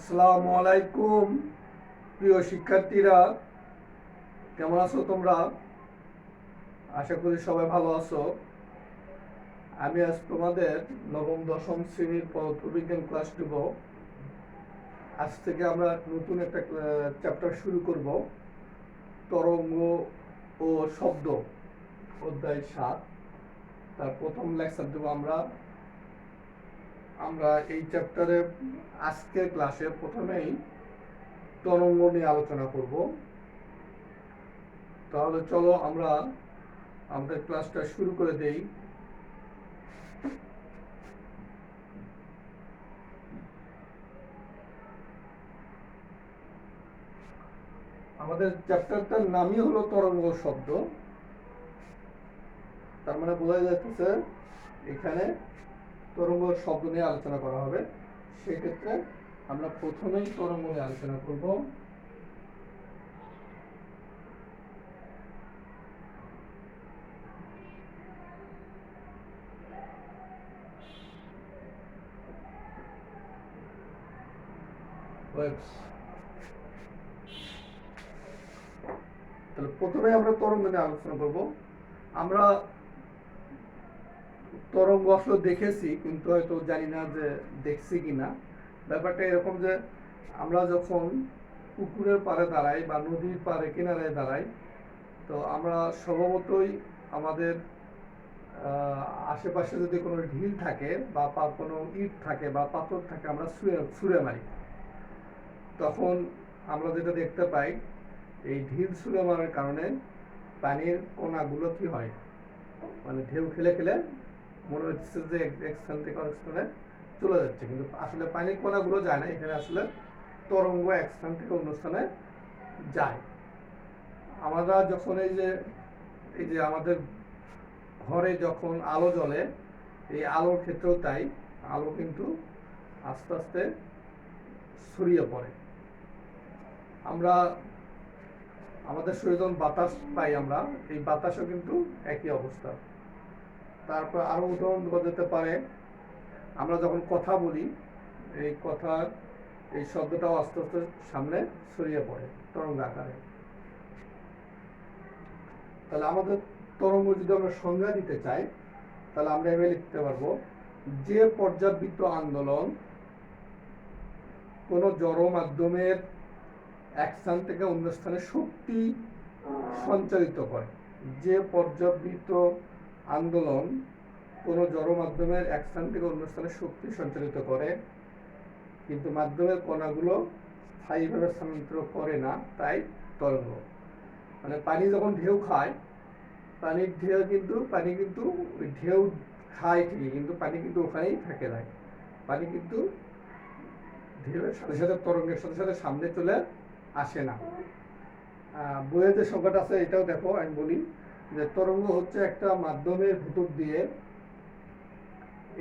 আসসালামু আলাইকুম প্রিয় শিক্ষার্থীরা, কেমন আছো তোমরা? আশা করি সবাই ভালো আছো। আমি আজ তোমাদের নবম দশম শ্রেণীর পদার্থবিজ্ঞান ক্লাস নেব। আজ থেকে আমরা নতুন একটা চ্যাপ্টার শুরু করব, তরঙ্গ ও শব্দ, অধ্যায় 7। তার প্রথম লেকচার দেবো আমরা আমরা এই চ্যাপ্টারে আজকের ক্লাসে প্রথমেই তরঙ্গ নিয়ে আলোচনা করব। তাহলে চলো আমরা আমাদের ক্লাসটা শুরু করে দেই। আমাদের চ্যাপ্টারটার নামই হলো তরঙ্গ শব্দ। তার মানে বোঝা যাচ্ছে এখানে তরঙ্গ শব্দ নিয়ে আলোচনা করা হবে। সেক্ষেত্রে আমরা প্রথমেই তরঙ্গ নিয়ে আলোচনা করব। তাহলে প্রথমে আমরা তরঙ্গ নিয়ে আলোচনা করব। আমরা তরঙ্গ আসলে দেখেছি, কিন্তু হয়তো জানি না যে দেখছি কিনা। ব্যাপারটা এরকম যে আমরা যখন পুকুরের পাড়ে দাঁড়াই বা নদীর পাড়ে কিনারায় দাঁড়াই, তো আমরা স্বভাবতই আমাদের আশেপাশে যদি কোনো ঢিল থাকে বা কোনো ইট থাকে বা পাথর থাকে, আমরা ছুঁড়ে মারি। তখন আমরা যেটা দেখতে পাই, এই ঢিল ছুঁড়ে মারার কারণে পানির কণাগুলো কি হয়, মানে ঢেউ খেলে খেলে মনে হচ্ছে যে এক স্থান থেকে আরেক স্থানে চলে যাচ্ছে, কিন্তু আসলে পানির কণাগুলো যায় না। এখানে আসলে তরঙ্গ এক স্থান থেকে অন্য স্থানে যায়। আমরা যখন এই যে আমাদের ঘরে যখন আলো জ্বলে, এই আলোর ক্ষেত্রেও তাই, আলো কিন্তু আস্তে আস্তে ছড়িয়ে পড়ে। আমরা আমাদের শরীরে যখন বাতাস পাই, আমরা এই বাতাসও কিন্তু একই অবস্থা। তারপর আরো উদাহরণ দেওয়া যেতে পারে, আমরা যখন কথা বলি, এই কথার এই শব্দটাও আস্তে আস্তে সামনে ছড়িয়ে পড়ে তরঙ্গ আকারে। তাহলে আমাদের তরঙ্গ যদি আমরা সংজ্ঞা দিতে চাই, তাহলে আমরা এভাবে লিখতে পারবো, যে পর্যাবৃত্ত আন্দোলন কোনো জড় মাধ্যমের এক স্থান থেকে অন্য স্থানে শক্তি সঞ্চারিত করে। যে পর্যাবৃত্ত আন্দোলন কোনো জড় মাধ্যমের এক স্থান থেকে অন্য স্থানে শক্তি সঞ্চারিত করে, কিন্তু মাধ্যমের কণাগুলো স্থায়ীভাবে স্থানান্তর করে না, তাই তরঙ্গ। মানে পানি যখন ঢেউ খায়, পানি কিন্তু ঢেউ খায় ঠিকই, কিন্তু পানি কিন্তু ওখানেই থেকে যায়। পানি কিন্তু ঢেউয়ের সাথে সাথে তরঙ্গের সাথে সাথে সামনে চলে আসে না। বইয়ের যে সংখ্যাটা আছে এটাও দেখো, আমি বলি যে তরঙ্গ হচ্ছে একটা মাধ্যমের ভিতর দিয়ে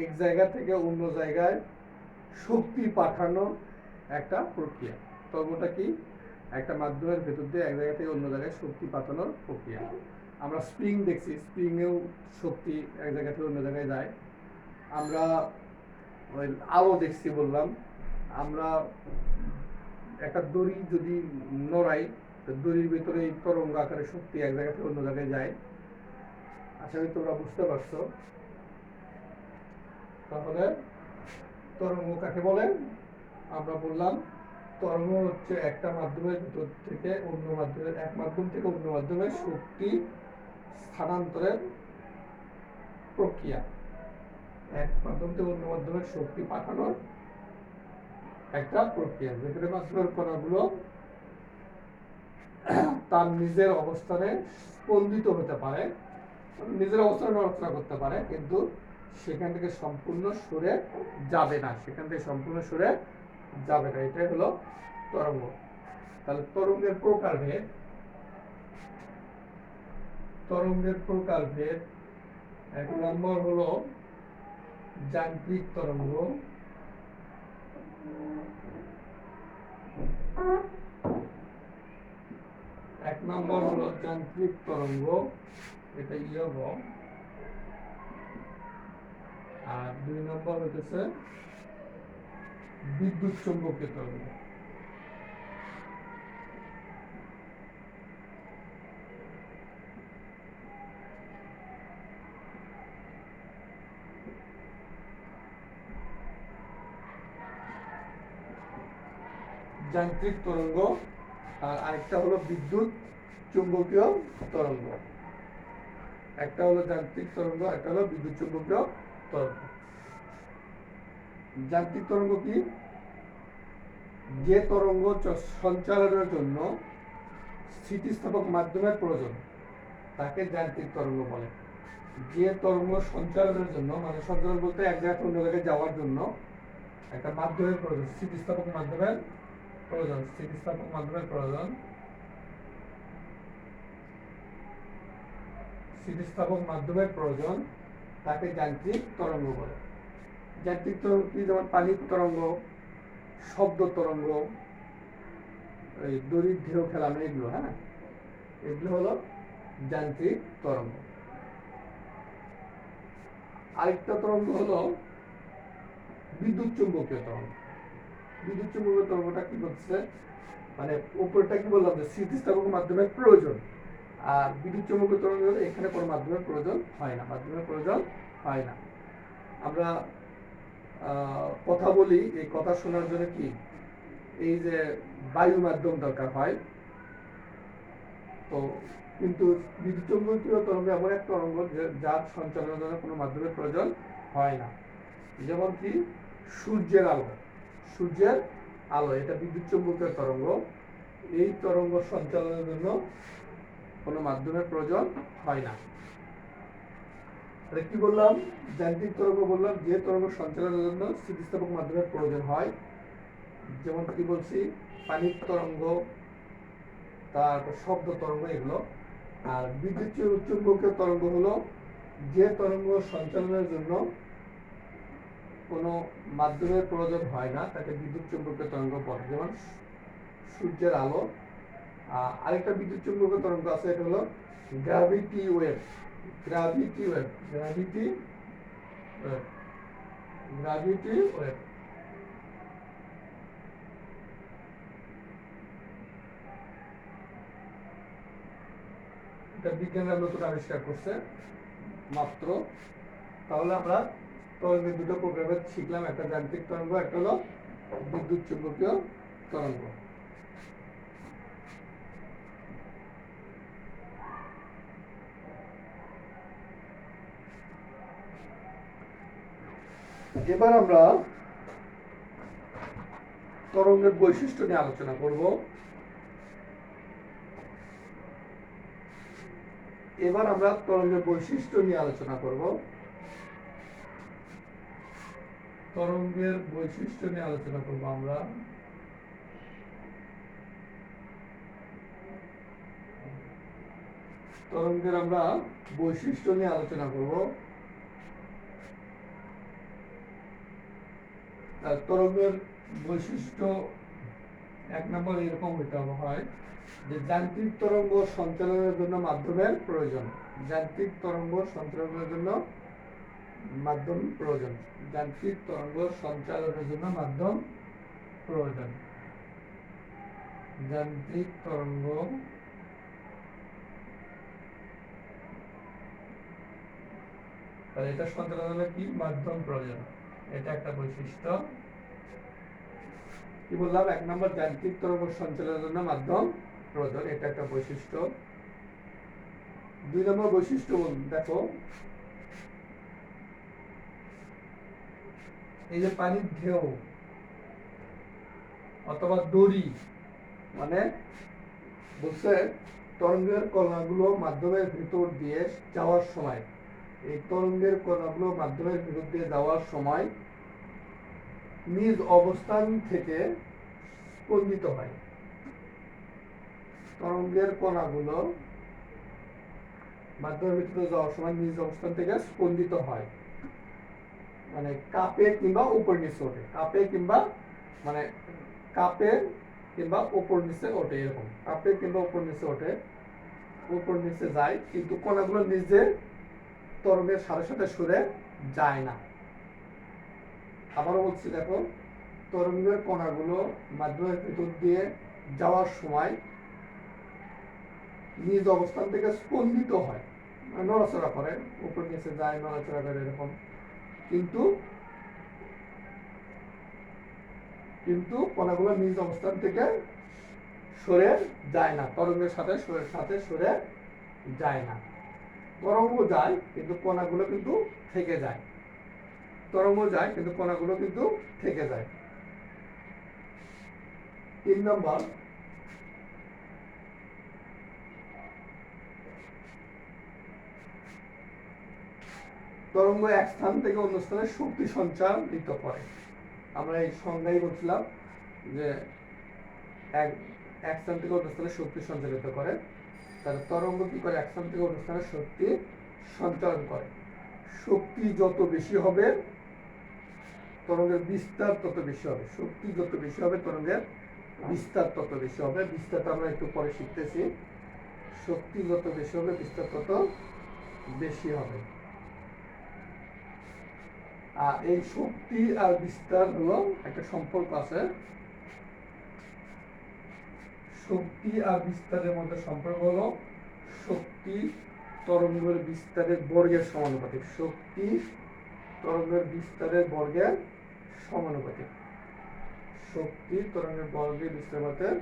এক জায়গা থেকে অন্য জায়গায় শক্তি পাঠানোর একটা প্রক্রিয়া। তরঙ্গটা কি? একটা মাধ্যমের ভেতর দিয়ে এক জায়গা থেকে অন্য জায়গায় শক্তি পাঠানোর প্রক্রিয়া। আমরা স্প্রিং দেখছি, স্প্রিংয়েও শক্তি এক জায়গা থেকে অন্য জায়গায় যায়। আমরা ওই আলো দেখছি বললাম। আমরা একটা দড়ি যদি নড়াই, দড়ির ভিতরে এই তরঙ্গ আকারে শক্তি এক জায়গা থেকে অন্য জায়গায় যায়। আশা করি তোমরা বুঝতে পারছো। তাহলে তরঙ্গ কাকে বলে? আমরা বললাম তরঙ্গ হচ্ছে একটা মাধ্যমের ভিতর থেকে অন্য মাধ্যমের, এক মাধ্যম থেকে অন্য মাধ্যমে শক্তি স্থানান্তরের প্রক্রিয়া। এক মাধ্যম থেকে অন্য মাধ্যমে শক্তি পাঠানোর একটা প্রক্রিয়া, যেখানে মাধ্যমের কণাগুলো তার নিজের অবস্থানে স্পন্দিত হতে পারে, নিজের অবস্থানে নড়াচড়া করতে পারে, কিন্তু সেখান থেকে সম্পূর্ণ সরে যাবে না, এটাই হলো তরঙ্গ। তাহলে তরঙ্গের প্রকারভেদ, এক নম্বর হলো যান্ত্রিক তরঙ্গ। এটা ইয়গ। আর দুই নম্বর হচ্ছে বিদ্যুৎ চুম্বকীয় তরঙ্গ। যান্ত্রিক তরঙ্গ আর আরেকটা হলো বিদ্যুৎ চুম্বকীয় তরঙ্গ। একটা হলো যান্ত্রিক তরঙ্গ, একটা হলো বিদ্যুৎ চুম্বকীয় তরঙ্গ। যান্ত্রিক তরঙ্গ কি? যে তরঙ্গ সঞ্চালনের জন্য স্থিতিস্থাপক মাধ্যমের প্রয়োজন তাকে যান্ত্রিক তরঙ্গ বলে। যে তরঙ্গ সঞ্চালনের জন্য, মানে সঞ্চালন বলতে এক জায়গা থেকে অন্য জায়গায় যাওয়ার জন্য একটা মাধ্যমের প্রয়োজন, স্থিতিস্থাপক মাধ্যমের প্রয়োজন, স্থিতিস্থাপক মাধ্যমের প্রয়োজন, স্থিতিস্থাপক মাধ্যমের প্রয়োজন তাকে যান্ত্রিক তরঙ্গ বলে। যান্ত্রিক তরঙ্গ কি? যেমন পানির তরঙ্গ, শব্দ তরঙ্গ, এই দড়ির ঢেউ খেলানো, এগুলো, হ্যাঁ, এগুলো হলো যান্ত্রিক তরঙ্গ। আরেকটা তরঙ্গ হলো বিদ্যুৎ চুম্বকীয় তরঙ্গ। বিদ্যুৎ চুম্বকীয় তরঙ্গটা কি বলছে? মানে উপরটা কি বললাম যে স্থিতিস্থাপক মাধ্যমের প্রয়োজন, আর বিদ্যুৎ চুম্বকীয় তরঙ্গ এখানে কোনো মাধ্যমের প্রয়োজন হয় না, মাধ্যমের প্রয়োজন হয় না। আমরা কথা বলি, এই কথা শোনার জন্য কি এই যে বায়ু মাধ্যম দরকার হয়, তো কিন্তু বিদ্যুৎ চুম্বকীয় তরঙ্গ এমন এক তরঙ্গ যার সঞ্চালনের জন্য কোনো মাধ্যমের প্রয়োজন হয় না। যেমন কি সূর্যের আলো, সূর্যের আলো এটা বিদ্যুৎ চুম্বকীয় তরঙ্গ, এই তরঙ্গ সঞ্চালনের জন্য কোনো মাধ্যমের প্রয়োজন হয় না। কি বললাম? যান্ত্রিক তরঙ্গ বললাম যে তরঙ্গ সঞ্চালনের জন্য স্থিতিস্থাপক মাধ্যমের প্রয়োজন হয়। যেমন কি বলছি, পানির তরঙ্গ, তারপর শব্দ তরঙ্গ, এগুলো। আর বিদ্যুৎ চুম্বকীয় তরঙ্গ হলো যে তরঙ্গ সঞ্চালনের জন্য কোনো মাধ্যমের প্রয়োজন হয় না তাকে বিদ্যুৎ চুম্বকীয় তরঙ্গ বলে। যেমন সূর্যের আলো। আরেকটা বিদ্যুৎ চুম্বকীয় তরঙ্গ আছে, এটা হলো gravity wave. Gravity wave, gravity wave, gravity wave. এটা বিজ্ঞানীরা নতুন আবিষ্কার করছে মাত্র। তাহলে আমরা তরঙ্গের দুটো প্রকারভেদ শিখলাম, একটা যান্ত্রিক তরঙ্গ, একটা হলো বিদ্যুৎ চুম্বকীয় তরঙ্গ। এবার আমরা তরঙ্গের বৈশিষ্ট্য নিয়ে আলোচনা করব। এবার আমরা তরঙ্গের বৈশিষ্ট্য নিয়ে আলোচনা করব। তরঙ্গের বৈশিষ্ট্য নিয়ে আলোচনা করব আমরা। তরঙ্গের আমরা বৈশিষ্ট্য নিয়ে আলোচনা করব। তরঙ্গের বৈশিষ্ট্য এক নম্বর এরকম হইতে হয় যে যান্ত্রিক তরঙ্গ সঞ্চালনের জন্য মাধ্যমের প্রয়োজন। যান্ত্রিক তরঙ্গ সঞ্চালনের জন্য মাধ্যম প্রয়োজন। যান্ত্রিক তরঙ্গ সঞ্চালনের জন্য মাধ্যম প্রয়োজন। যান্ত্রিক তরঙ্গ এটা সঞ্চালনের কি মাধ্যম প্রয়োজন, এটা একটা বৈশিষ্ট্য। কি বললাম? এক নম্বর যান্ত্রিক তরঙ্গ সঞ্চালনের জন্য মাধ্যম প্রয়োজন, এটা একটা বৈশিষ্ট্য। দুই নম্বর বৈশিষ্ট্য দেখো, এই যে পানির ঢেউ অথবা দড়ি, মানে বলছে তরঙ্গের কণাগুলো মাধ্যমের ভিতর দিয়ে যাওয়ার সময়, এই তরঙ্গের কণাগুলো মাধ্যমের ভিতর দিয়ে যাওয়ার সময় নিজ অবস্থান থেকে স্পন্দিত হয়। তরঙ্গের কণাগুলো মাধ্যমের ভিতরে যাওয়ার সময় নিজ অবস্থান থেকে স্পন্দিত হয়, মানে কাপে কিংবা উপর নিচে ওঠে, কাপে কিংবা মানে কাপে কিংবা উপর নিচে ওঠে, এরকম কাপে কিংবা উপর নিচে ওঠে, উপর নিচে যায়, কিন্তু কণাগুলো নিজে তরঙ্গের সাথে সাথে সরে যায় না। আবারও বলছি, দেখো তরঙ্গের কণাগুলো মাধ্যমের ভিতর দিয়ে যাওয়ার সময় নিজ অবস্থান থেকে স্পন্দিত হয়, নড়াচড়া করে, উপর নিচে যায়, নড়াচড়া করে এরকম, কিন্তু কিন্তু কণাগুলো নিজ অবস্থান থেকে সরে যায় না, তরঙ্গের সাথে সরে যায় না। তরঙ্গ যায় কিন্তু কণাগুলো কিন্তু থেকে যায়, তরঙ্গ যায় কিন্তু কণাগুলো কিন্তু থেকে যায়। 3 নম্বর, তরঙ্গ এক স্থান থেকে অন্য স্থানে শক্তি সঞ্চারিত করে। আমরা এই সংজ্ঞাই বলছিলাম যে এক স্থান থেকে অন্য স্থানে শক্তি সঞ্চারিত করে। তাহলে তরঙ্গ কি করে? এক স্থান থেকে অন্য স্থানে শক্তি সঞ্চালন করে। শক্তি যত বেশি হবে তরঙ্গের বিস্তার তত বেশি হবে। শক্তি যত বেশি হবে তরঙ্গের বিস্তার তত বেশি হবে। বিস্তারটা আমরা একটু পরে শিখতেছি। শক্তি যত বেশি হবে বিস্তার তত বেশি হবে। আর এই শক্তি আর বিস্তার হলো একটা সম্পর্ক আছে। শক্তি আর বিস্তারের মধ্যে সম্পর্ক হলো শক্তি তরঙ্গের বিস্তারের বর্গের সমানুপাতিক। শক্তি তরঙ্গের বিস্তারের বর্গের সমানুপাতিক। শক্তি তরঙ্গের বর্গের বিস্তারের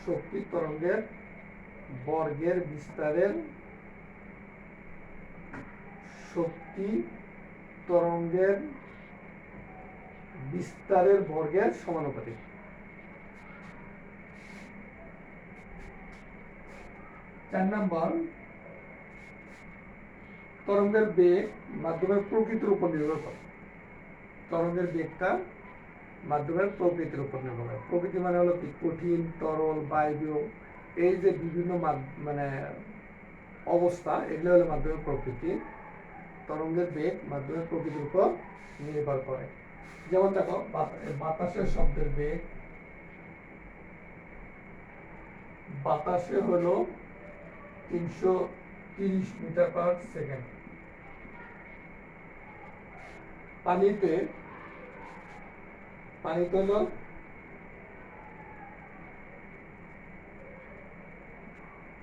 শক্তি তরঙ্গের বর্গের বিস্তারের শক্তি তরঙ্গের বিস্তারের বর্গের সমানুপাতিক। 4 নম্বর, তরঙ্গের বেগ মাধ্যমের প্রকৃতির উপর নির্ভর করে। তরঙ্গের বেগটা মাধ্যমের প্রকৃতির উপর নির্ভর করে। প্রকৃতি মানে হলো কি? কঠিন, তরল, বায়বীয়, এই যে বিভিন্ন মানে অবস্থা, এগুলো হলো মাধ্যমের প্রকৃতি। তরঙ্গের বেগ মাধ্যমের প্রকৃতির উপর নির্ভর করে। যেমন দেখো, বাতাসের শব্দের বেগ, বাতাসে হলো 330 মিটার পার সেকেন্ড। পানিতে হলো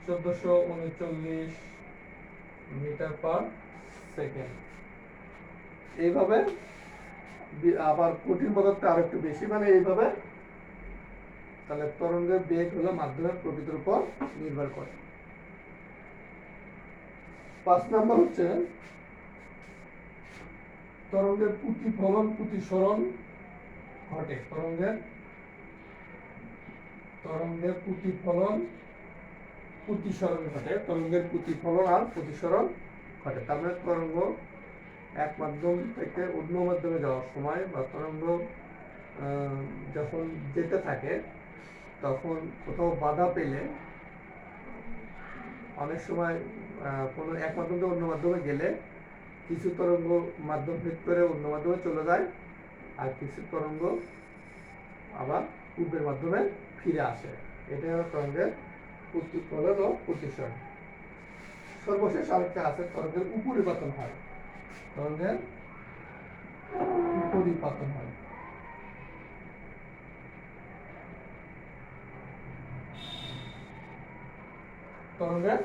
1439 মিটার পার সেকেন্ড। এইভাবে আবার কঠিন পদার্থ আরো একটু বেশি, মানে এইভাবে। তাহলে তরঙ্গের বেগ হলো মাধ্যমের প্রকৃতির উপর নির্ভর করে। 5 নম্বর হচ্ছে তরঙ্গের প্রতিফলন প্রতিসরণ ঘটে। তরঙ্গের প্রতিফলন প্রতিসরণ ঘটে। তরঙ্গের প্রতিফলন আর প্রতিসরণ ঘটে। তার মানে তরঙ্গ এক মাধ্যম থেকে অন্য মাধ্যমে যাওয়ার সময় বা তরঙ্গ যখন যেতে থাকে তখন কোথাও বাধা পেলে, অনেক সময় কোনো এক মাধ্যম থেকে অন্য মাধ্যমে গেলে কিছু তরঙ্গ মাধ্যম ভেদ করে অন্য মাধ্যমে চলে যায়, আর কিছু তরঙ্গ আবার পূর্বের মাধ্যমে ফিরে আসে। এটাই হলো তরঙ্গের প্রতিফলন ও প্রতিসরণ। সর্বশেষ আরেকটা আছে, তরঙ্গের উপরিপাতন হয়। তরঙ্গের উপরিপাতন হয়। তরঙ্গের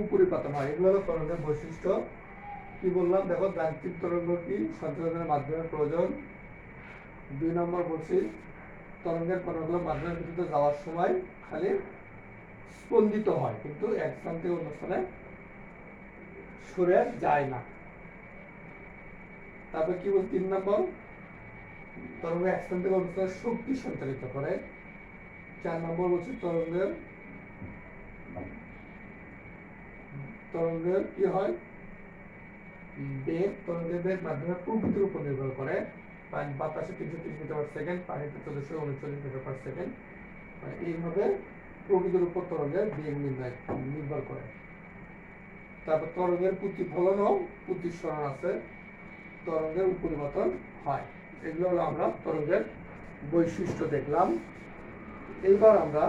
উপরিপাতন হয়। এগুলো হলো তরঙ্গের বৈশিষ্ট্য। কি বললাম দেখো, যান্ত্রিক তরঙ্গ কি? সঞ্চালনের মাধ্যমের প্রয়োজন। 2 নম্বর বলছি, তরঙ্গের কণাগুলো মাধ্যমের ভিতরে যাওয়ার সময় খালি স্পন্দিত হয়, কিন্তু এক স্থান থেকে অন্য স্থানে সরে যায় না। তারপর কি বল? 3 নম্বর, তরঙ্গ এক স্থান থেকে অন্য স্থানে শক্তি সঞ্চালিত করে। 4 নম্বর বলছি, তরঙ্গের কি হয়? বেগ। তরঙ্গের বেগ মাধ্যমের প্রকৃতির উপর নির্ভর করে। বাতাসে 330 মিটার পার সেকেন্ড, পানিতে 1439 মিটার পার সেকেন্ড। এইভাবে প্রকৃতির উপর তরঙ্গের বেগ নির্ভর করে। তারপর তরঙ্গের প্রতিফলন ও প্রতিসরণ আছে। তরঙ্গের উপরিপাতন হয়। এগুলো হলো আমরা তরঙ্গের বৈশিষ্ট্য দেখলাম। এইবার আমরা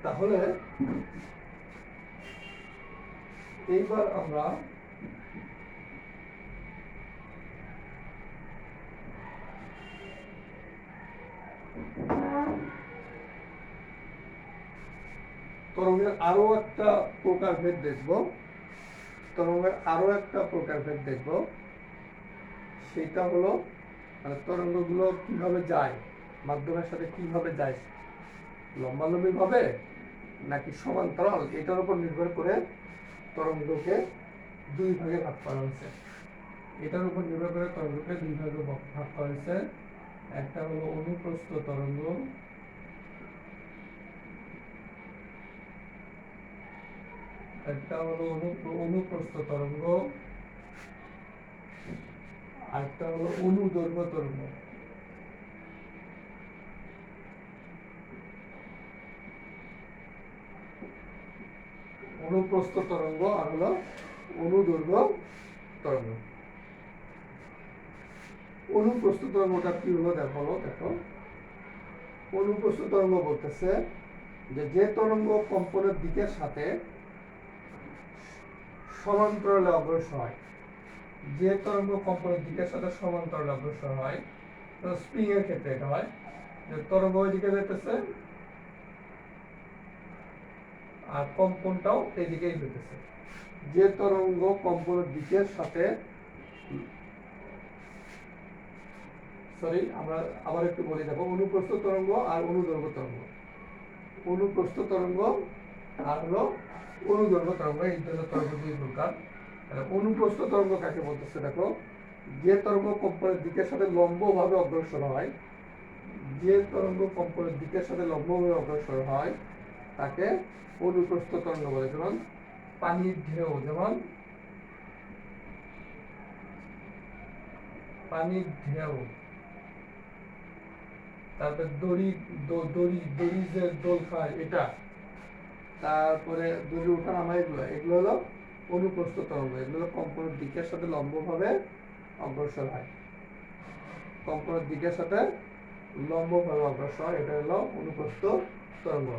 তাহলে এইবার আমরা তরঙ্গের আরো একটা প্রকারভেদ দেখব। সেটা হলো মানে তরঙ্গগুলো কিভাবে যায়, মাধ্যমের সাথে কিভাবে যায়, লম্বালম্বি ভাবে নাকি সমান্তরাল, এটার উপর নির্ভর করে তরঙ্গকে দুই ভাগে ভাগ করা হয়েছে। একটা হলো অনুপ্রস্থ তরঙ্গ, আরেকটা হলো অনুদৈর্ঘ্য তরঙ্গ। অনুপ্রস্থ তরঙ্গ আর হলো অনুদৈর্ঘ্য তরঙ্গ। অনুপ্রস্থ তরঙ্গটা কি হলো দেখো, অনুপ্রস্থ তরঙ্গ বলতেছে যে তরঙ্গ কম্পনের দিকের সাথে সমান্তরালে অগ্রসর হয়, তো স্প্রিং এর ক্ষেত্রে এটা হয় যে তরঙ্গ ওইদিকে যেতেছে আর কম্পনটাও এদিকেই যেতেছে। যে তরঙ্গ কম্পনের দিকের সাথে আমরা আবার একটু বলে দেবো, অনুপ্রস্থ তরঙ্গ আর অনুদৈর্ঘ্য তরঙ্গ। অনুপ্রস্থ তরঙ্গ আর হলো অনুদৈর্ঘ্য তরঙ্গ, এই জন্য তরঙ্গ দুই প্রকার। অনুপ্রস্থ তরঙ্গ কাকে বলতেছে দেখো, যে তরঙ্গ কম্পনের দিকের সাথে লম্বভাবে অগ্রসর হয়, তাকে অনুপ্রস্থ তরঙ্গ বলে। যেমন পানির ঢেউ, তারপরে দড়ি যে দোল খায় এটা, তারপরে দড়ি ওঠানামা, এগুলো হলো অনুপ্রস্থ তরঙ্গ। এগুলো কম্পনের দিকের সাথে লম্বভাবে অগ্রসর হয়, এটা হলো অনুপ্রস্থ তরঙ্গ।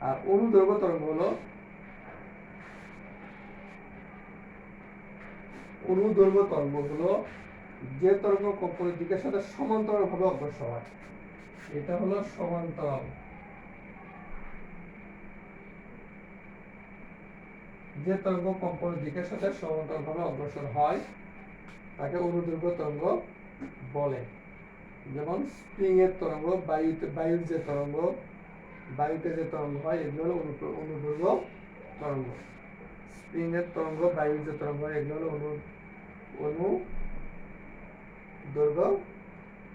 আর অনুদৈর্ঘ্য তরঙ্গ হলো যে তরঙ্গ কম্পনের দিকের সাথে সমান্তরালভাবে অগ্রসর হয়, এটা হলো সমান্তরাল। যে তরঙ্গ কম্পনের দিকের সাথে সমান্তরালভাবে অগ্রসর হয় তাকে অনুদৈর্ঘ্য তরঙ্গ বলে। যেমন স্প্রিং এর তরঙ্গ, বায়ুতে যে তরঙ্গ হয় এগুলো হলো অনুদৈর্ঘ্য তরঙ্গ। স্প্রিং এর তরঙ্গ, বায়ুর যে তরঙ্গ হয় এগুলো হলো অনুদৈর্ঘ্য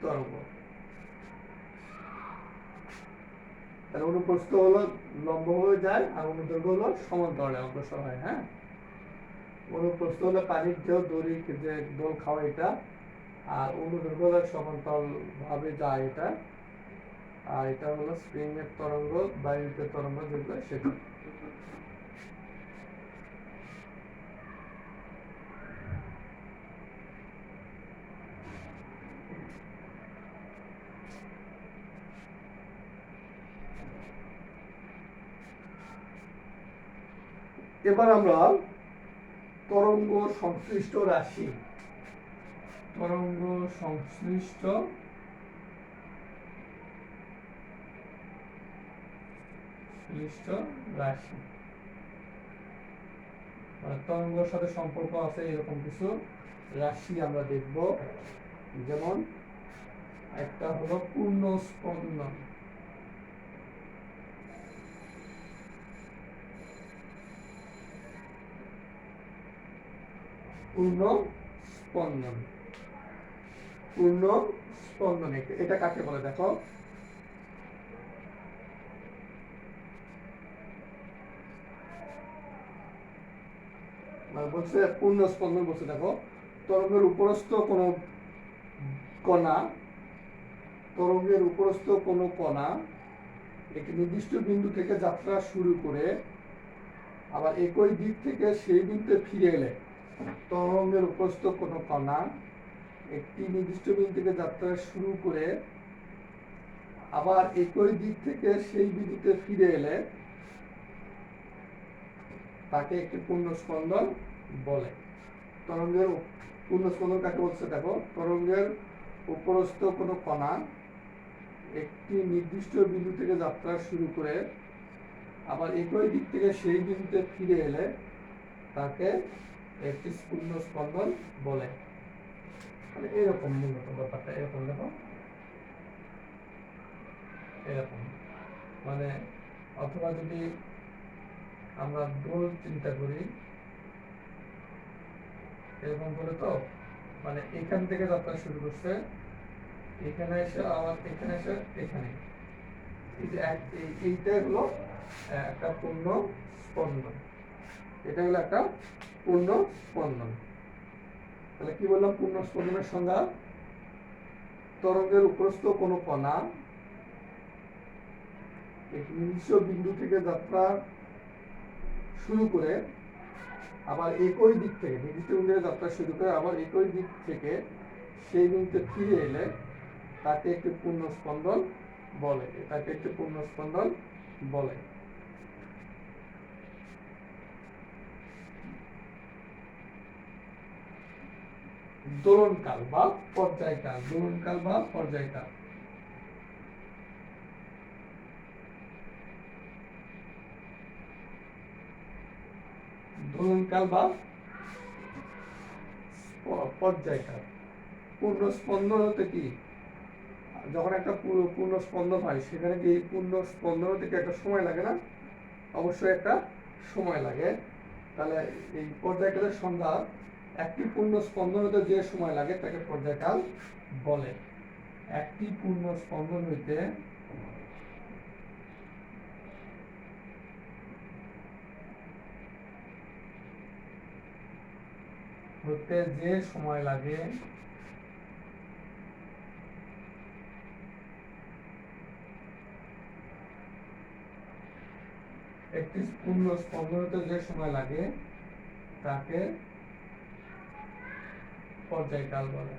তরঙ্গ। তাহলে অনুপ্রস্থ হলো লম্বভাবে যায় আর অনুদৈর্ঘ্য হলো সমান্তরালে অগ্রসর হয়। হ্যাঁ, অনুপ্রস্থ হলো পানির ঢেউ, দড়ি যে দোল খাওয়া এটা, আর অনুদৈর্ঘ্য হলো সমান্তরাল ভাবে যায় এটা, আর এটা হলো স্প্রিং এর তরঙ্গ, বায়ুতে তরঙ্গ যেগুলো সেটা। এবার আমরা তরঙ্গ সংশ্লিষ্ট রাশি তরঙ্গের সাথে সম্পর্ক আছে এরকম কিছু রাশি আমরা দেখব। যেমন একটা হলো পূর্ণ স্পন্দন, এটা কাকে বলে দেখো, বলছে পূর্ণ স্পন্দন বলছে দেখো, তরঙ্গের উপরস্থ কোনো কণা একটি নির্দিষ্ট বিন্দু থেকে যাত্রা শুরু করে আবার একই দিক থেকে সেই বিন্দুতে ফিরে এলে, তরঙ্গের উপরস্থ কোনো কণা একটি নির্দিষ্ট বিন্দু থেকে যাত্রা শুরু করে আবার একই দিক থেকে সেই বিন্দুতে ফিরে এলে তাকে একটি পূর্ণ স্পন্দন বলে। তরঙ্গের পূর্ণ স্পন্দন কাকে বলছে দেখো, তরঙ্গের উপরস্থ কোনো কণা একটি নির্দিষ্ট বিন্দু থেকে যাত্রা শুরু করে আবার একই দিক থেকে সেই বিন্দুতে ফিরে এলে তাকে একটি পূর্ণ স্পন্দন বলে। মানে এরকম মূলত ব্যাপারটা, এরকম দেখো, এরকম মানে, অথবা যদি আমরা দোল চিন্তা করি এরকম করে, তো মানে এখান থেকে যাত্রা শুরু করছে, এখানে এসে আবার এখানে এসে এখানে, এইটা হলো একটা পূর্ণ স্পন্দন, এটা হলো একটা পূর্ণ স্পন্দন। তাহলে কি বললাম পূর্ণ স্পন্দনের সংজ্ঞা? তরঙ্গের উপরস্থ কোনো কণা একটি নির্দিষ্ট বিন্দু থেকে যাত্রা শুরু করে আবার একই দিক থেকে, নির্দিষ্ট বিন্দু থেকে যাত্রা শুরু করে আবার একই দিক থেকে সেই বিন্দুতে ফিরে এলে তাকে একটি পূর্ণ স্পন্দন বলে, তাকে একটি পূর্ণ স্পন্দন বলে। দোলনকাল বা পর্যায়কাল, দোলনকাল বা পর্যায়কাল। দোলনকাল বা পর্যায়কাল। পূর্ণ স্পন্দন হতে কি, যখন একটা পূর্ণ স্পন্দন হয় সেখানে কি পূর্ণ স্পন্দন হতে একটা সময় লাগে না? অবশ্যই একটা সময় লাগে। তাহলে এই পর্যায়কালের সংজ্ঞা, একটি পূর্ণ স্পন্দন হতে যে সময় লাগে তাকে পর্যায়কাল বলে। একটি পূর্ণ স্পন্দন হইতে যে সময় লাগে একটি পূর্ণ স্পন্দন হতে যে সময় লাগে তাকে পর্যায়কাল বলে।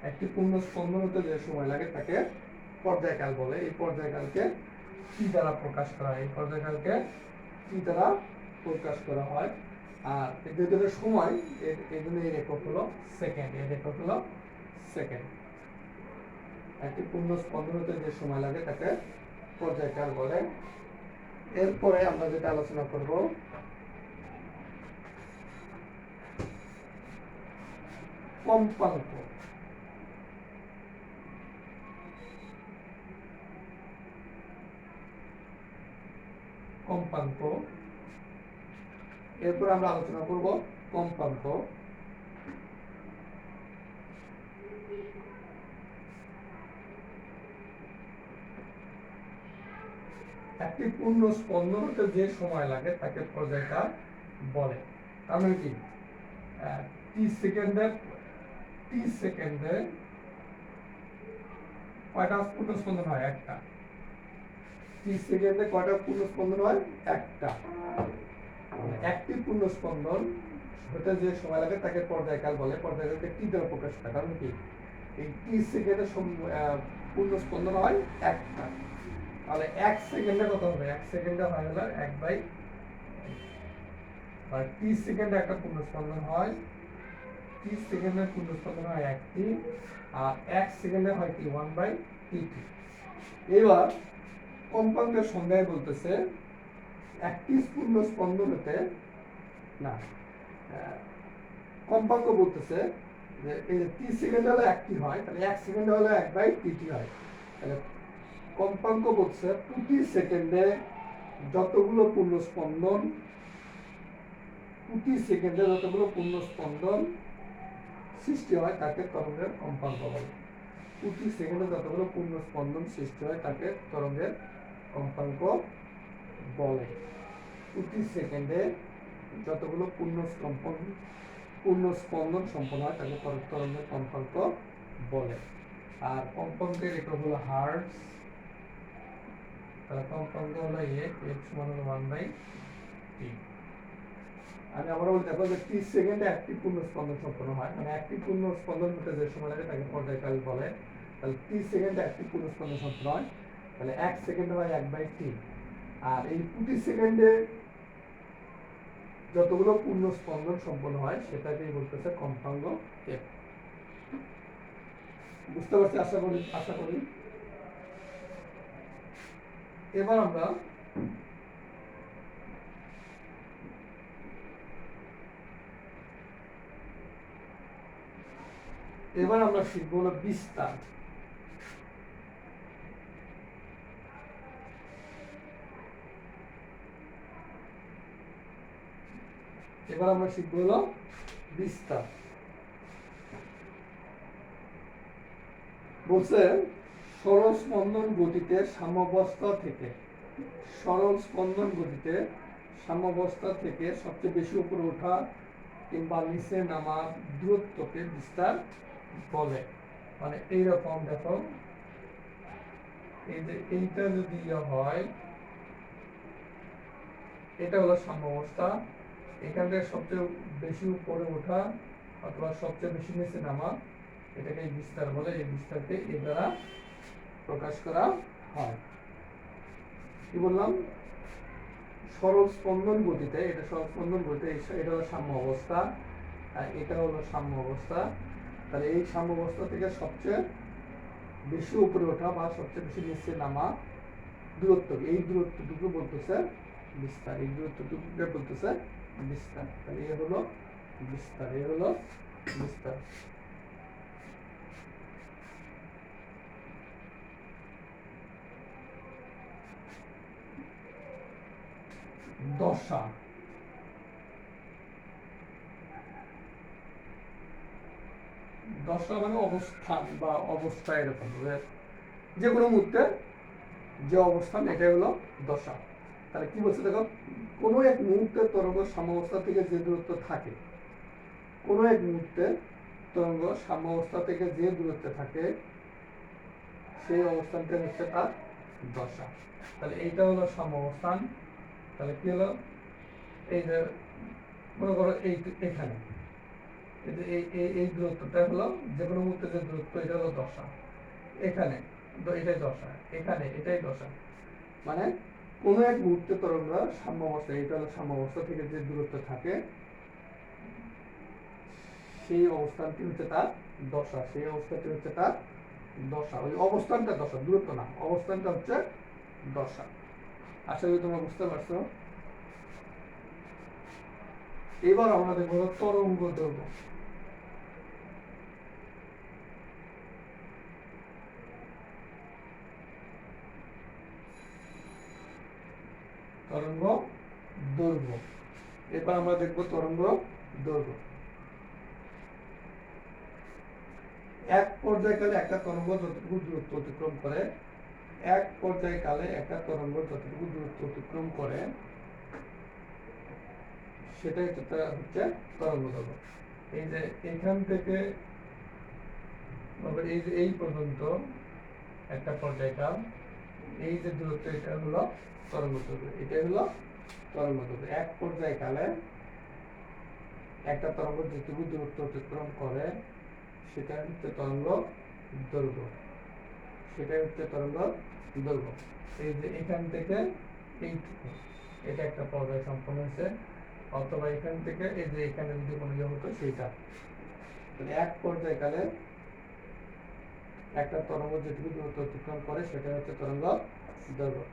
একটি পূর্ণ স্পন্দন হতে যে সময় লাগে তাকে পর্যায়কাল বলে। এই পর্যায়কালকে কি দ্বারা প্রকাশ করা হয়? এই পর্যায়কালকে কি দ্বারা প্রকাশ করা হয়? আর এদের সময়, এই জন্য এই একক হলো সেকেন্ড, এর একক হলো সেকেন্ড। একটি পূর্ণ স্পন্দন হতে যে সময় লাগে তাকে পর্যায়কাল বলে। এরপরে আমরা যেটা আলোচনা করব কম্পাঙ্ক। কম্পাঙ্ক, এরপর আমরা আলোচনা করব কম্পাঙ্ক। একটি পূর্ণ স্পন্দন হতে যে সময় লাগে তাকে পর্যায়কাল বলে। তার মানে কি, টি সেকেন্ডে কয়টা পূর্ণ স্পন্দন হয়? একটা। টি সেকেন্ডে কয়টা পূর্ণ স্পন্দন হয়? একটা। একটি পূর্ণ স্পন্দন হতে যে সময় লাগে তাকে পর্যায়কাল বলে। পর্যায়কালকে টি দ্বারা প্রকাশ করে। কারণ কি, এই টি সেকেন্ডে পূর্ণ স্পন্দন হয় একটা। তাহলে এক সেকেন্ডে কত হবে? এক সেকেন্ডে হয় হলো 1/, আর টি সেকেন্ডে একটা পূর্ণ স্পন্দন হয়, টি সেকেন্ডে পূর্ণ স্পন্দন হয় একটি, আর এক সেকেন্ডে হয় কি 1/tt। এবার কম্পাঙ্কের সংজ্ঞায় বলতেছে একটি পূর্ণ স্পন্দন হতে, না, কম্পাঙ্ক বলতেছে যে এই যে টি সেকেন্ডে হলে একটি হয়, তাহলে এক সেকেন্ডে হলে 1/tt হয়। তাহলে কম্পাঙ্ক বলছে প্রতি সেকেন্ডে যতগুলো পূর্ণ স্পন্দন, প্রতি সেকেন্ডে যতগুলো পূর্ণ স্পন্দন সৃষ্টি হয় তাকে তরঙ্গের কম্পাঙ্ক বলে। প্রতি সেকেন্ডে যতগুলো পূর্ণ স্পন্দন সৃষ্টি হয় তাকে তরঙ্গের কম্পাঙ্ক বলে। প্রতি সেকেন্ডে যতগুলো পূর্ণ স্পন্দন সম্পন্ন হয় তাকে তরঙ্গের কম্পাঙ্ক বলে। আর কম্পাঙ্কের একক হলো হার্টজ। তাহলে কম্পাঙ্ক হলো x সমান 1/t। আমি আবার বলি দেখো যে 30 সেকেন্ডে একটি পূর্ণ স্পন্দন সম্পন্ন হয়, মানে একটি পূর্ণ স্পন্দন হতে যে সময় লাগে তাকে পর্যায়কাল বলে। তাহলে টি সেকেন্ডে একটি পূর্ণস্পন্দন সম্পন্ন হয়, তাহলে 1 সেকেন্ড হয় 1/t। আর এই প্রতি সেকেন্ডে যতগুলো পূর্ণস্পন্দন সম্পন্ন হয় সেটাকেই বলতেছে কম্পাঙ্গ এফ। বুঝতে পারছি আশা করি। এবার আমরা শিখব হলো বিস্তার। এবার আমরা শিখব হলো বিস্তার। বলছে সরল স্পন্দন গতিতে সাম্যাবস্থা থেকে সবচেয়ে বেশি উপরে ওঠা কিংবা নিচে নামার দূরত্বকে বিস্তার বলে। মানে এইরকম দেখো, এই যে এইটা যদি হয়, এটা হলো সাম্যাবস্থা। এখান থেকে সবচেয়ে বেশি উপরে ওঠা অথবা সবচেয়ে বেশি নিচে নামা, এটাকে বিস্তার বলে। এই বিস্তারকে এ দ্বারা প্রকাশ করা হয়। কি বললাম? সরল স্পন্দন গতিতে, এটা সরল স্পন্দন গতিতে, এটা হলো সাম্য অবস্থা, আর এটা হলো সাম্য অবস্থা। তাহলে এই সাম্য অবস্থা থেকে সবচেয়ে বেশি উপরে ওঠা বা সবচেয়ে বেশি নিচে নামা দূরত্ব, এই দূরত্বটুকু বলতেছে বিস্তার। এই দূরত্বটুকুকে বলতেছে বিস্তার। তাহলে এ হলো বিস্তার, এ হলো বিস্তার। দশা, দশা মানে অবস্থান বা অবস্থা, এরকম যে কোনো মুহূর্তে যে অবস্থান, এটাই হলো দশা। তাহলে কি বলছে দেখো, কোনো এক মুহূর্তে তরঙ্গ সাম্যাবস্থা থেকে যে দূরত্ব থাকে, কোনো এক মুহূর্তে তরঙ্গ সাম্যাবস্থা থেকে যে দূরত্বে থাকে, সেই অবস্থানটা হচ্ছে তার দশা। তাহলে এইটা হলো সাম্যাবস্থান। তাহলে কি হলো, এই যে মনে করো এখানে এই দূরত্বটা হলো যে কোনো মুহূর্তে যে দূরত্ব, এটা হলো দশা। এখানে এটাই দশা, এখানে এটাই দশা। মানে কোনো এক মুহূর্তে তরঙ্গ সাম্যাবস্থা, এটা হলো সাম্যাবস্থা থেকে যে দূরত্ব থাকে, সেই অবস্থানটি হচ্ছে তার দশা। সেই অবস্থাটি হচ্ছে তার দশা। ওই অবস্থানটা দশা, দূরত্ব না, অবস্থানটা হচ্ছে দশা। আশা করি তোমরা বুঝতে পারছো। এবার আমরা দেখবো তরঙ্গ দৈর্ঘ্য। তরঙ্গ দৈর্ঘ্য। এবার আমরা দেখবো তরঙ্গ দৈর্ঘ্য। এক পর্যায়কালে একটা তরঙ্গ যতটুকু দূরত্ব অতিক্রম করে, এক পর্যায়কালে একটা তরঙ্গ যতটুকু দূরত্ব অতিক্রম করে, সেটাই হচ্ছে তরঙ্গ দৈর্ঘ্য। এই যে এখান থেকে এই যে এই পর্যন্ত একটা পর্যায়কাল, এই যে দূরত্ব, এটা হলো তরঙ্গ দৈর্ঘ্য। এটা হলো তরঙ্গ দৈর্ঘ্য। এক পর্যায়কালে একটা তরঙ্গ যেটুকু দূরত্ব অতিক্রম করে, সেটা হচ্ছে তরঙ্গ দৈর্ঘ্য। সেটাই হচ্ছে তরঙ্গ দৈর্ঘ্য। এই যে এখান থেকে এইটুকু, এটা একটা পর্যায় সম্পন্ন হয়েছে, অথবা এখান থেকে এই যে এখানে যদি কোনো ইয়ে হতো, সেইটা। তাহলে এক পর্যায়কালে একটা তরঙ্গ যেটুকু দূরত্ব অতিক্রম করে, সেটা হচ্ছে তরঙ্গ দৈর্ঘ্য।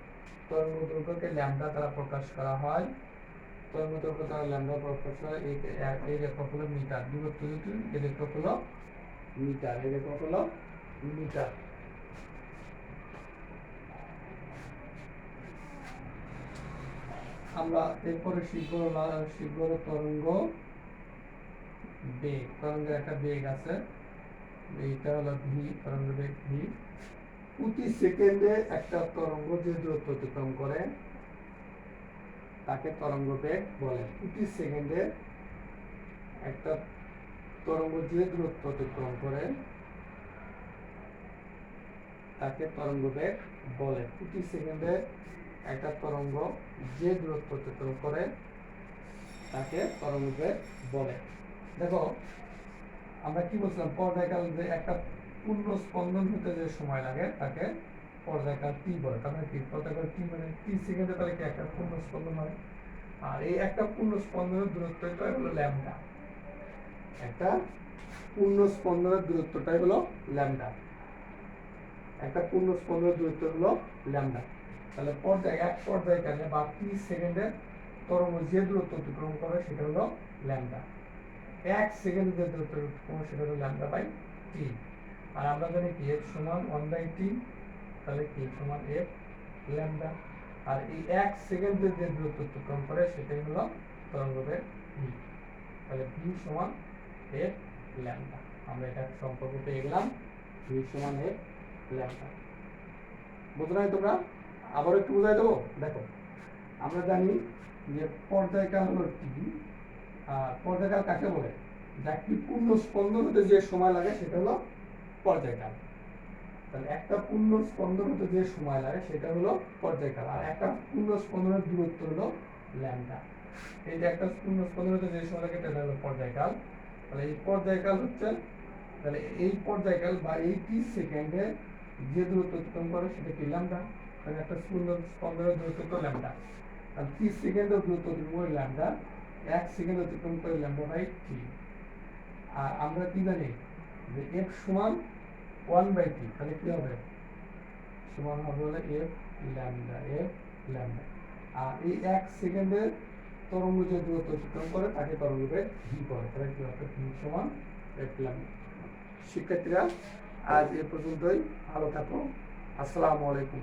তরঙ্গ দৈর্ঘ্যকে ল্যাম্ডা দ্বারা প্রকাশ করা হয়। তরঙ্গ দৈর্ঘ্য দ্বারা ল্যাম্ডা প্রকাশ করা, এই রেখক হলো মিটার। দূরত্ব দুটো, এই রেখক হলো মিটার, এই রেখক হলো মিটার। আমরা এরপরে শিখব তরঙ্গ বেগ। তরঙ্গের একটা বেগ আছে, এইটা হলো ভি, তরঙ্গ বেগ ভি। প্রতি সেকেন্ডে একটা তরঙ্গ যে দূরত্ব অতিক্রম করে, তাকে তরঙ্গ বেগ বলে। প্রতি সেকেন্ডে একটা তরঙ্গ যে দূরত্ব অতিক্রম করে, তাকে তরঙ্গ বেগ বলে। প্রতি সেকেন্ডে একটা তরঙ্গ যে দূরত্ব অতিক্রম করে, তাকে তরঙ্গ বেগ বলে। দেখো আমরা কি বলছিলাম, পর্যায়কাল যে একটা পূর্ণ স্পন্দন হতে যে সময় লাগে তাকে পর্যায়কাল টি বলে। তার মানে কি পর্যায়কাল টি মানে টি সেকেন্ডে তাহলে কি একটা পূর্ণ স্পন্দন হয়। আর এই একটা পূর্ণ স্পন্দনের দূরত্বটাই হলো ল্যামডা। একটা পূর্ণ স্পন্দনের দূরত্বটাই হলো ল্যামডা। একটা পূর্ণ স্পন্দনের দূরত্ব হলো ল্যামডা। তাহলে এক পর্যায়কালে বা টি সেকেন্ডে তরঙ্গ যে দূরত্ব অতিক্রম করে সেটা হলো ল্যামডা। এক সেকেন্ডে যে দূরত্ব অতিক্রম সেটা হলো ল্যামডা বাই টি। আর আমরা জানি কি f সমান 1/t, তাহলে কি সমান f ল্যামডা। আর এই এক সেকেন্ডে যে দূরত্ব অতিক্রম করে সেটাই হলো তরঙ্গের v। তাহলে v সমান f ল্যামডা। আমরা এটা সম্পর্ক পেয়ে গেলাম, v সমান f ল্যামডা। বুঝতে নাই তোমরা? আবার একটু বুঝাই দেবো। দেখো, আমরা জানি যে পর্যায়কাল হলো টি। পর্যায়কাল কাকে বলে? যা একটি পূর্ণ স্পন্দন হতে যে সময় লাগে সেটা হলো পর্যায়কাল। তাহলে একটা পূর্ণ স্পন্দন হতে যে সময় লাগে সেটা হলো পর্যায়কাল। আর একটা পূর্ণ স্পন্দনের দূরত্ব হলো ল্যামডা। এই যে একটা পূর্ণ স্পন্দন হতে যে সময় লাগে সেটা হলো পর্যায়কাল। তাহলে এই পর্যায়কাল হচ্ছে, তাহলে এই পর্যায়কাল বা এই টি সেকেন্ডে যে দূরত্ব অতিক্রম করে সেটা কি ল্যামডা। তাহলে একটা স্পন্দনের দূরত্ব তো ল্যামডা। আর 30 সেকেন্ডের দূরত্ব অতিক্রম করে ল্যামডা, 1 সেকেন্ড অতিক্রম করে ল্যামডা বাই টি। আর আমরা কি জানি যে f সমান 1/t, তাহলে কি হবে? সমান হবে হলো f ল্যামডা, f ল্যামডা। আর এই 1 সেকেন্ডের তরঙ্গ যে দূরত্ব অতিক্রম করে তাকে তরঙ্গের v বলে। তাহলে কি হবে? v সমান f ল্যামডা। শিক্ষার্থীরা, আজ এ পর্যন্তই। ভালো থাকো। আসসালামু আলাইকুম।